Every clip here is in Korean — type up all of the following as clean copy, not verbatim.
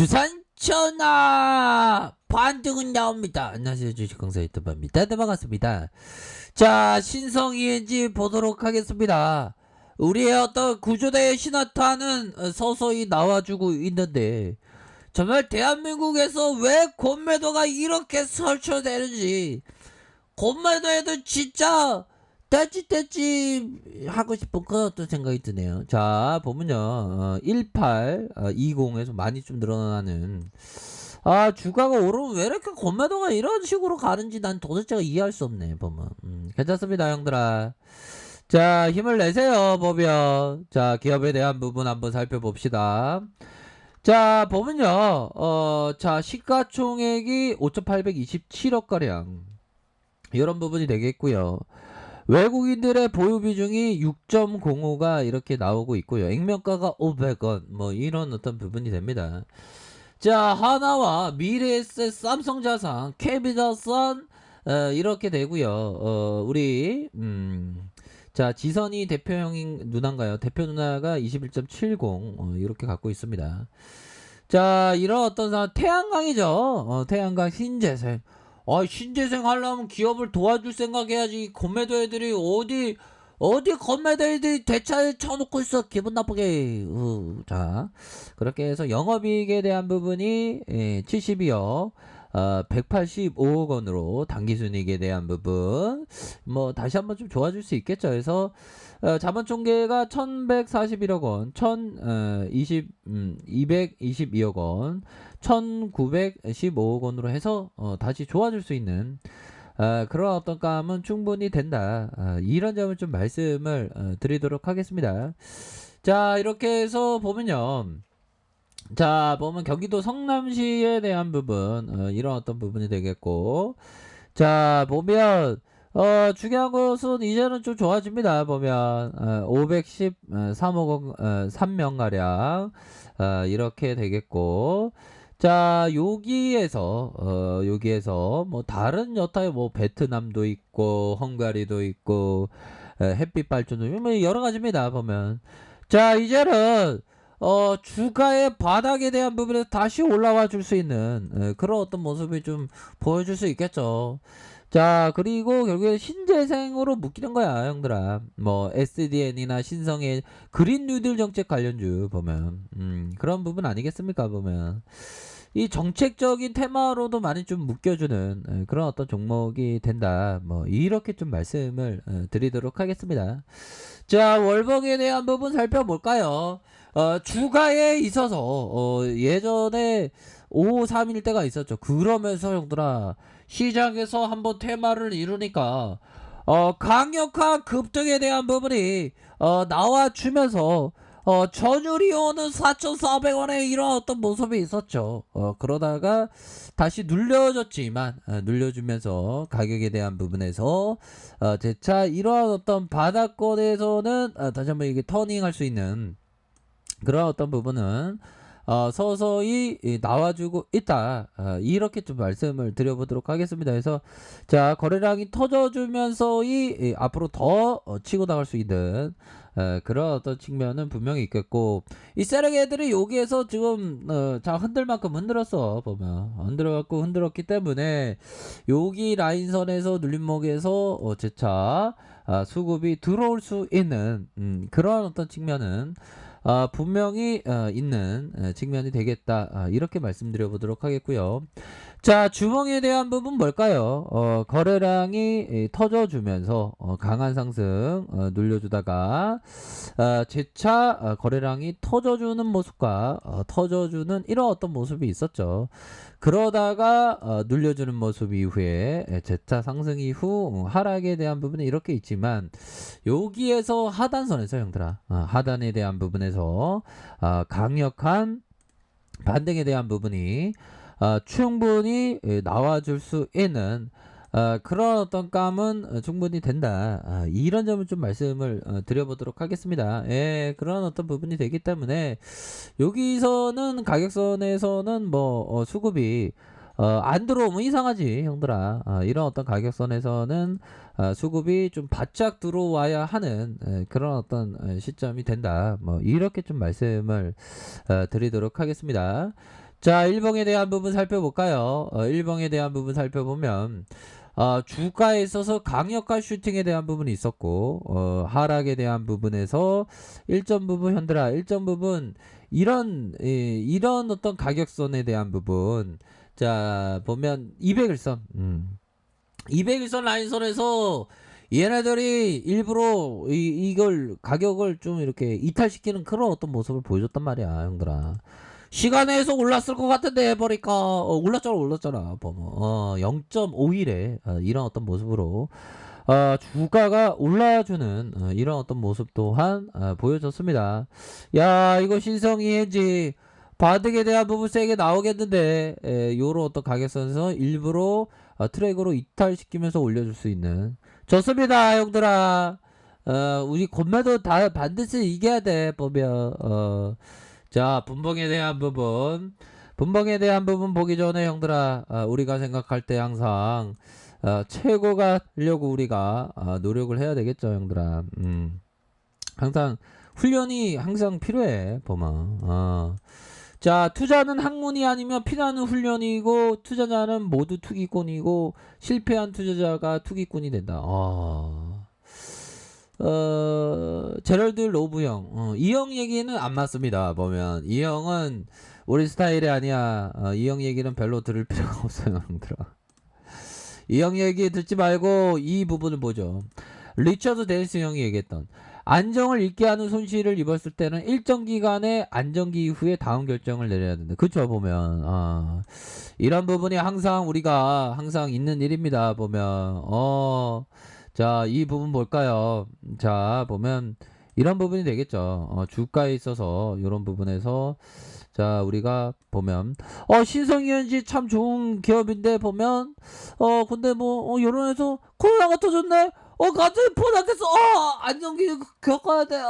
주산천하 반등은 나옵니다. 안녕하세요, 주식강사 유튜버입니다. 네, 반갑습니다. 자, 신성 ENG 보도록 하겠습니다. 우리의 어떤 구조대의 신화타는 서서히 나와주고 있는데, 정말 대한민국에서 왜 공매도가 이렇게 설쳐되는지, 공매도에도 진짜 떼찌떼찌 하고 싶은 그런 어떤 생각이 드네요. 자, 보면요, 1820에서 많이 좀 늘어나는, 주가가 오르면 왜 이렇게 공매도가 이런 식으로 가는지 난 도대체가 이해할 수 없네, 보면. 괜찮습니다, 형들아. 자, 힘을 내세요, 보면. 자, 기업에 대한 부분 한번 살펴봅시다. 자, 보면요, 자, 시가총액이 5,827억가량. 이런 부분이 되겠고요. 외국인들의 보유 비중이 6.05가 이렇게 나오고 있고요. 액면가가 500원, 뭐 이런 어떤 부분이 됩니다. 자, 하나와 미래에셋, 삼성자산, KB자산 이렇게 되고요. 우리 자, 지선이 대표형인 누나인가요? 대표 누나가 21.70 이렇게 갖고 있습니다. 자, 이런 어떤 태양광이죠. 태양광 신재생. 신재생 하려면 기업을 도와줄 생각해야지. 건매도 애들이 어디 건매도 애들이 대차에 쳐놓고 있어. 기분 나쁘게. 자, 그렇게 해서 영업이익에 대한 부분이 72억 185억 원으로 당기순이익에 대한 부분 뭐 다시 한번 좀 좋아질 수 있겠죠. 그래서 자본총계가 1141억 원, 222억 원, 1915억 원으로 해서 다시 좋아질 수 있는 그런 어떤 감은 충분히 된다. 이런 점을 좀 말씀을 드리도록 하겠습니다. 자, 이렇게 해서 보면요. 자, 보면 경기도 성남시에 대한 부분 이런 어떤 부분이 되겠고, 자, 보면 중요한 것은 이제는 좀 좋아집니다. 보면 513억 원 3명가량 이렇게 되겠고, 자, 여기에서 뭐 다른 여타의 뭐 베트남도 있고 헝가리도 있고 햇빛 발전도 있고 뭐 여러 가지입니다. 보면 자, 이제는 주가의 바닥에 대한 부분에서 다시 올라와 줄 수 있는 그런 어떤 모습이 좀 보여줄 수 있겠죠. 자, 그리고 결국에 신재생으로 묶이는 거야, 형들아. 뭐 SDN이나 신성의 그린 뉴딜 정책 관련주 보면 그런 부분 아니겠습니까? 보면 이 정책적인 테마로도 많이 좀 묶여주는 그런 어떤 종목이 된다. 뭐 이렇게 좀 말씀을 드리도록 하겠습니다. 자, 월봉에 대한 부분 살펴볼까요? 주가에 있어서 예전에 553일 때가 있었죠. 그러면서 형들아 시장에서 한번 테마를 이루니까 강력한 급등에 대한 부분이 나와주면서 전율이 오는 4,400원에 이런 어떤 모습이 있었죠. 그러다가 다시 눌려졌지만 눌려주면서 가격에 대한 부분에서 재차 이러한 어떤 바닥권에서는 다시 한번 이게 터닝할 수 있는 그런 어떤 부분은 서서히 나와주고 있다. 이렇게 좀 말씀을 드려보도록 하겠습니다. 그래서 자, 거래량이 터져주면서 앞으로 더 치고 나갈 수 있는 그런 어떤 측면은 분명히 있겠고, 이 세력 애들이 여기에서 지금 자, 흔들 만큼 흔들었어. 보면 흔들어갖고 흔들었기 때문에 여기 라인선에서 눌림목에서 재차 수급이 들어올 수 있는 그런 어떤 측면은 분명히 있는 측면이 되겠다. 이렇게 말씀드려 보도록 하겠고요. 자, 주봉에 대한 부분 뭘까요? 거래량이 터져주면서 강한 상승 눌려주다가 재차 거래량이 터져주는 모습과 터져주는 이런 어떤 모습이 있었죠. 그러다가 눌려주는 모습 이후에 재차 상승 이후 하락에 대한 부분은 이렇게 있지만, 여기에서 하단선에서 형들아 하단에 대한 부분에서 강력한 반등에 대한 부분이 충분히 나와줄 수 있는 그런 어떤 감은 충분히 된다. 이런 점을 좀 말씀을 드려보도록 하겠습니다. 그런 어떤 부분이 되기 때문에 여기서는 가격선에서는 뭐 수급이 안 들어오면 이상하지, 형들아. 이런 어떤 가격선에서는 수급이 좀 바짝 들어와야 하는 그런 어떤 시점이 된다. 뭐 이렇게 좀 말씀을 드리도록 하겠습니다. 자, 일봉에 대한 부분 살펴볼까요? 일봉에 대한 부분 살펴보면 주가에 있어서 강력한 슈팅에 대한 부분이 있었고 하락에 대한 부분에서 일정 부분 현들아 일정 부분 이런 어떤 가격선에 대한 부분 자 보면 200일선 200일선 라인선에서 얘네들이 일부러 이걸 가격을 좀 이렇게 이탈시키는 그런 어떤 모습을 보여줬단 말이야 형들아. 시간에서 올랐을 것 같은데 해버리니까 올랐잖아 보면 0.5일에 이런 어떤 모습으로 주가가 올라주는 이런 어떤 모습 또한 보여줬습니다. 야 이거 신성이 현지 바둑에 대한 부분 세게 나오겠는데 요런 어떤 가격선에서 일부러 트랙으로 이탈시키면서 올려줄 수 있는 좋습니다 형들아. 우리 건매도 다 반드시 이겨야 돼 보면 자 분봉에 대한 부분 보기 전에 형들아 우리가 생각할 때 항상 최고가 되려고 우리가 노력을 해야 되겠죠 형들아. 항상 훈련이 항상 필요해 보면 자 투자는 학문이 아니면 피나는 훈련이고 투자자는 모두 투기꾼이고 실패한 투자자가 투기꾼이 된다. 제럴드 로브 형. 이 형 얘기는 안 맞습니다. 보면 이 형은 우리 스타일이 아니야. 이 형 얘기는 별로 들을 필요가 없어요 형들아. 이 형 얘기 듣지 말고 이 부분을 보죠. 리처드 데니스 형이 얘기했던 안정을 잃게 하는 손실을 입었을 때는 일정 기간의 안정기 이후에 다음 결정을 내려야 된다. 그쵸 보면 이런 부분이 항상 우리가 항상 있는 일입니다. 보면 자, 이 부분 볼까요? 자, 보면 이런 부분이 되겠죠. 주가에 있어서 이런 부분에서 자, 우리가 보면 신성현지 참 좋은 기업인데 보면 근데 뭐 요런해서 코로나가 터졌네. 갑자기 포닥해서 안정기 겪어야 돼.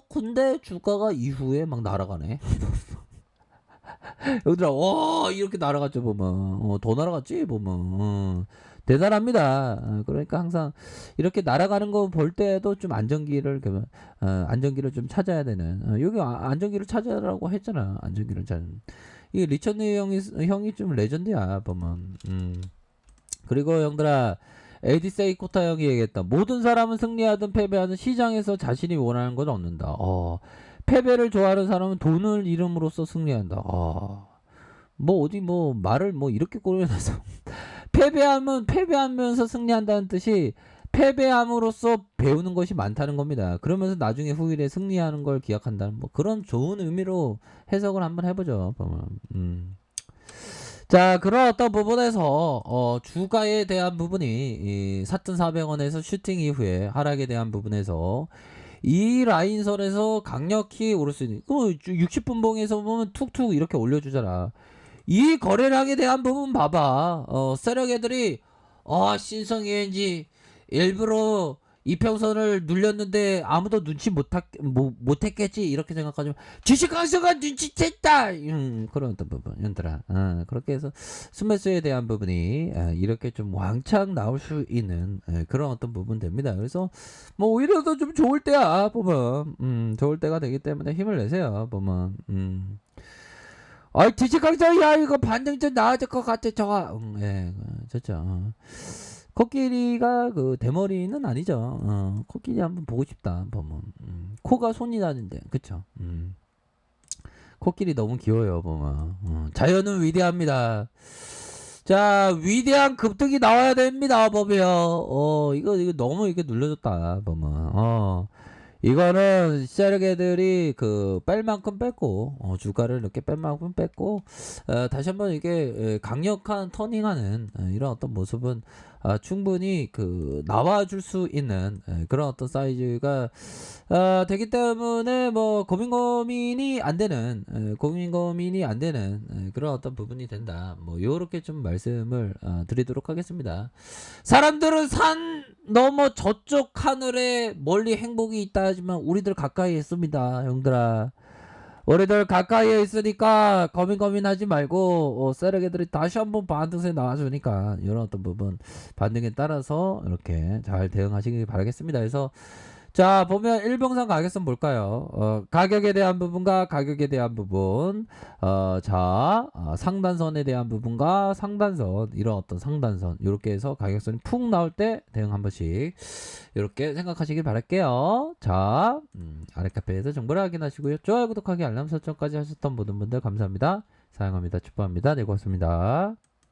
근데 주가가 이후에 막 날아가네. 여기들아 이렇게 날아갔죠 보면 더 날아갔지 보면 대단합니다. 그러니까 항상 이렇게 날아가는 거 볼 때도 좀 안정기를 좀 찾아야 되는 여기 안정기를 찾아라고 했잖아. 안정기를 찾는 이 리처드 형이 좀 레전드야 보면. 그리고 형들아 에디세이 코타 형이 얘기했다. 모든 사람은 승리하든 패배하든 시장에서 자신이 원하는 건 얻는다. 패배를 좋아하는 사람은 돈을 잃음으로써 승리한다. 뭐 어디 뭐 말을 뭐 이렇게 꼬려내서 패배하면 패배하면서 승리한다는 뜻이 패배함으로써 배우는 것이 많다는 겁니다. 그러면서 나중에 후일에 승리하는 걸 기약한다는 뭐 그런 좋은 의미로 해석을 한번 해보죠. 자 그런 어떤 부분에서 주가에 대한 부분이 4,400원에서 슈팅 이후에 하락에 대한 부분에서 이 라인선에서 강력히 오를 수 있는 60분봉에서 보면 툭툭 이렇게 올려주잖아. 이 거래량에 대한 부분 봐봐. 세력 애들이 신성이인지 일부러 이평선을 눌렸는데 아무도 눈치 못했겠지 이렇게 생각하지만 주식 강서가 눈치챘다. 그런 어떤 부분 얘들아 그렇게 해서 스매스에 대한 부분이 이렇게 좀 왕창 나올 수 있는 그런 어떤 부분 됩니다. 그래서 뭐 오히려 더 좀 좋을 때야 보면 좋을 때가 되기 때문에 힘을 내세요 보면. 주식 강서 야 이거 반등전 나아질 것 같아 저가 예 좋죠. 코끼리가 그 대머리는 아니죠. 코끼리 한번 보고 싶다 보면. 코가 손이 나는데 그쵸. 코끼리 너무 귀여워요 보면. 자연은 위대합니다. 자 위대한 급등이 나와야 됩니다 보면. 이거 너무 이렇게 눌러줬다 보면. 이거는 세력애들이 뺄 만큼 뺐고 주가를 이렇게 뺄 만큼 뺐고 다시 한번 이게 강력한 터닝하는 이런 어떤 모습은 충분히 나와줄 수 있는 그런 어떤 사이즈가 되기 때문에 뭐 고민이 안 되는 그런 어떤 부분이 된다. 뭐 요렇게 좀 말씀을 드리도록 하겠습니다. 사람들은 산 넘어 저쪽 하늘에 멀리 행복이 있다 하지만 우리들 가까이에 있습니다 형들아. 우리들 가까이에 있으니까 고민하지 말고 세력애들이 다시 한번 반등세 나와주니까 이런 어떤 부분 반등에 따라서 이렇게 잘 대응하시길 바라겠습니다. 그래서 자, 보면 일봉상 가격선 볼까요? 가격에 대한 부분과 가격에 대한 부분, 상단선에 대한 부분과 상단선, 이런 어떤 상단선, 이렇게 해서 가격선이 푹 나올 때 대응 한 번씩 이렇게 생각하시길 바랄게요. 자, 아래 카페에서 정보를 확인하시고요. 좋아요, 구독하기, 알람 설정까지 하셨던 모든 분들 감사합니다. 사랑합니다. 축복합니다. 네, 고맙습니다.